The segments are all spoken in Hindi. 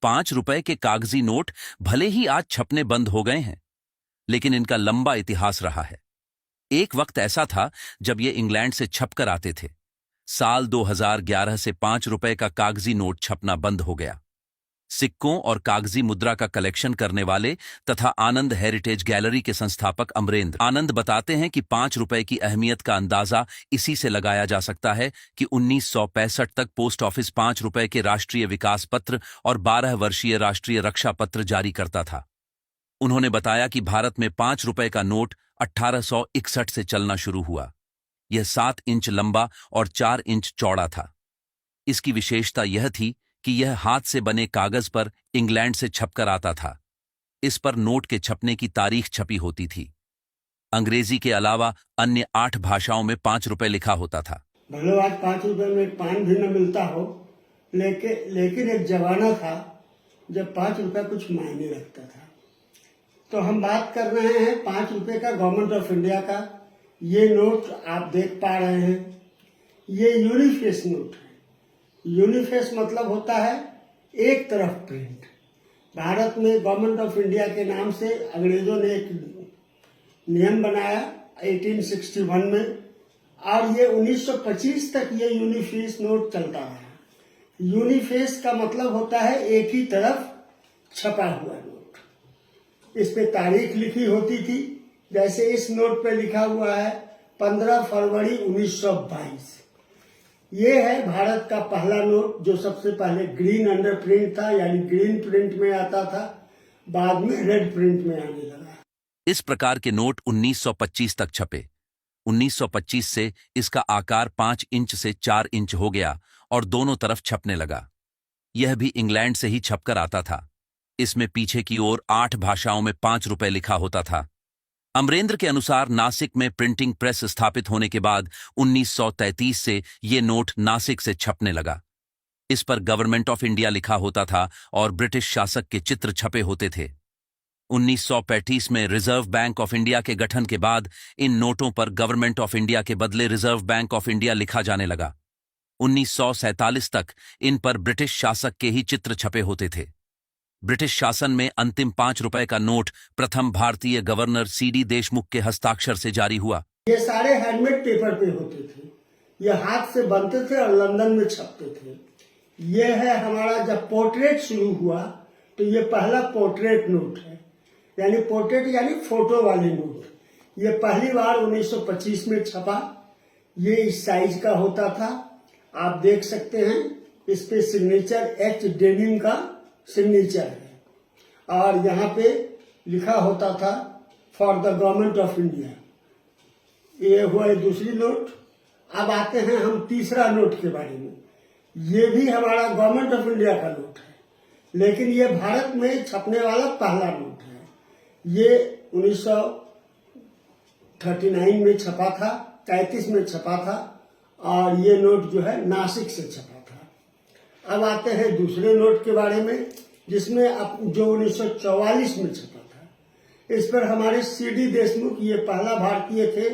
5 रुपए के कागजी नोट भले ही आज छपने बंद हो गए हैं, लेकिन इनका लंबा इतिहास रहा है। एक वक्त ऐसा था जब ये इंग्लैंड से छपकर आते थे। साल 2011 से 5 रुपए का कागजी नोट छपना बंद हो गया। सिक्कों और कागजी मुद्रा का कलेक्शन करने वाले तथा आनंद हेरिटेज गैलरी के संस्थापक अमरेंद्र आनंद बताते हैं कि 5 रुपए की अहमियत का अंदाजा इसी से लगाया जा सकता है कि 1965 तक पोस्ट ऑफिस 5 रुपए के राष्ट्रीय विकास पत्र और 12 वर्षीय राष्ट्रीय रक्षा पत्र जारी करता था। उन्होंने बताया कि भारत में 5 रुपए का नोट 1861 से चलना शुरू हुआ। यह 7 इंच लंबा और 4 इंच चौड़ा था। इसकी विशेषता यह थी कि यह हाथ से बने कागज पर इंग्लैंड से छपकर आता था। इस पर नोट के छपने की तारीख छपी होती थी। अंग्रेजी के अलावा अन्य 8 भाषाओं में 5 रुपए लिखा होता था। भले आज 5 रुपए में एक पान भी न मिलता हो, लेकिन एक जमाना था जब 5 रुपए कुछ मायने रखता था। तो हम बात कर रहे हैं 5 रुपए का गवर्नमेंट ऑफ इंडिया का। ये नोट आप देख पा रहे हैं, ये यूनिफेस नोट है। यूनिफेस मतलब होता है एक तरफ प्रिंट। भारत में गवर्नमेंट ऑफ इंडिया के नाम से अंग्रेजों ने एक नियम बनाया 1861 में, और ये 1925 तक ये यूनिफेस नोट चलता रहा। यूनिफेस का मतलब होता है एक ही तरफ छपा हुआ नोट। इस पे तारीख लिखी होती थी, जैसे इस नोट पे लिखा हुआ है 15 फरवरी 1922। ये है भारत का पहला नोट, जो सबसे पहले ग्रीन अंडर प्रिंट था, यानी ग्रीन प्रिंट में आता था, बाद में रेड प्रिंट में आने लगा। इस प्रकार के नोट 1925 तक छपे। 1925 से इसका आकार 5 इंच से 4 इंच हो गया और दोनों तरफ छपने लगा। यह भी इंग्लैंड से ही छपकर आता था। इसमें पीछे की ओर 8 भाषाओं में 5 रुपए लिखा होता था। अमरेंद्र के अनुसार नासिक में प्रिंटिंग प्रेस स्थापित होने के बाद 1933 से ये नोट नासिक से छपने लगा। इस पर गवर्नमेंट ऑफ इंडिया लिखा होता था और ब्रिटिश शासक के चित्र छपे होते थे। 1935 में रिजर्व बैंक ऑफ इंडिया के गठन के बाद इन नोटों पर गवर्नमेंट ऑफ इंडिया के बदले रिजर्व बैंक ऑफ इंडिया लिखा जाने लगा। 1947 तक इन पर ब्रिटिश शासक के ही चित्र छपे होते थे। ब्रिटिश शासन में अंतिम 5 रुपए का नोट प्रथम भारतीय गवर्नर सीडी देशमुख के हस्ताक्षर से जारी हुआ। ये सारे हैंडमेड पेपर पे होते थे, ये हाथ से बनते थे और लंदन में छपते थे। ये है हमारा, जब पोर्ट्रेट शुरू हुआ तो ये पहला पोर्ट्रेट नोट है, यानी पोर्ट्रेट यानी फोटो वाले नोट। ये पहली बार 1925 में छपा। ये इस साइज का होता था, आप देख सकते हैं। इस पे सिग्नेचर एच डेनिम का सिग्नेचर है और यहाँ पे लिखा होता था for the government of India. ये हुआ दूसरी नोट। अब आते हैं हम तीसरा नोट के बारे में। ये भी हमारा गवर्नमेंट ऑफ इंडिया का नोट है, लेकिन ये भारत में छपने वाला पहला नोट है। ये 1939 में छपा था, 33 में छपा था, और ये नोट जो है नासिक से छपा था। अब आते हैं दूसरे नोट के बारे में, जिसमें जो 1944 में छपा था। इस पर हमारे सीडी देशमुख, ये पहला भारतीय थे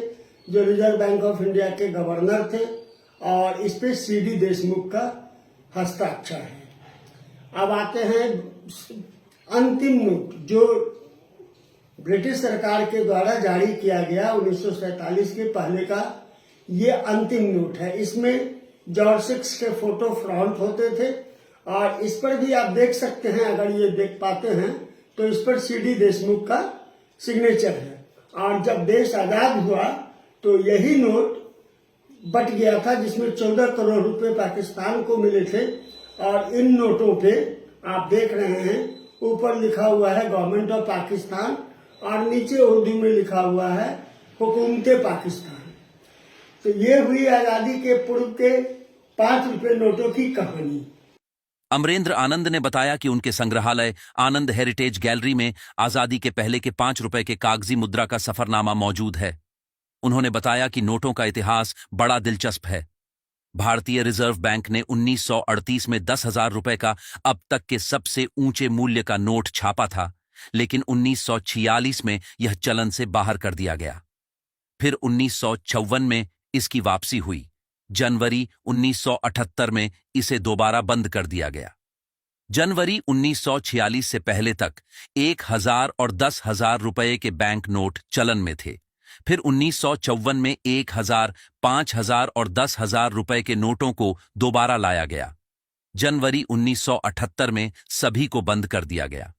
जो रिजर्व बैंक ऑफ इंडिया के गवर्नर थे, और इस पे सीडी देशमुख का हस्ताक्षर है। अब आते हैं अंतिम नोट, जो ब्रिटिश सरकार के द्वारा जारी किया गया 1947 के पहले का। ये अंतिम नोट है। इसमें जॉर्ज 6 के फोटो फ्रंट होते थे, और इस पर भी आप देख सकते हैं, अगर ये देख पाते हैं तो इस पर सीडी देशमुख का सिग्नेचर है। और जब देश आजाद हुआ तो यही नोट बट गया था, जिसमें 14 करोड़ रुपए पाकिस्तान को मिले थे। और इन नोटों पे आप देख रहे हैं, ऊपर लिखा हुआ है गवर्नमेंट ऑफ पाकिस्तान, और नीचे उर्दू में लिखा हुआ है हुकूमत पाकिस्तान। तो ये हुई आजादी के पूर्व के 5 रुपए नोटों की कहानी। अमरेंद्र आनंद ने बताया कि उनके संग्रहालय आनंद हेरिटेज गैलरी में आजादी के पहले के 5 रुपए के कागजी मुद्रा का सफरनामा मौजूद है। उन्होंने बताया कि नोटों का इतिहास बड़ा दिलचस्प है। भारतीय रिजर्व बैंक ने 1938 में 10,000 रुपए का अब तक के सबसे ऊंचे मूल्य का नोट छापा था, लेकिन 1946 में यह चलन से बाहर कर दिया गया। फिर 1954 में इसकी वापसी हुई। जनवरी 1978 में इसे दोबारा बंद कर दिया गया। जनवरी 1946 से पहले तक 1,000 और 10,000 रुपए के बैंक नोट चलन में थे। फिर 1954 में 1,000, 5,000 और 10,000 रुपए के नोटों को दोबारा लाया गया। जनवरी 1978 में सभी को बंद कर दिया गया।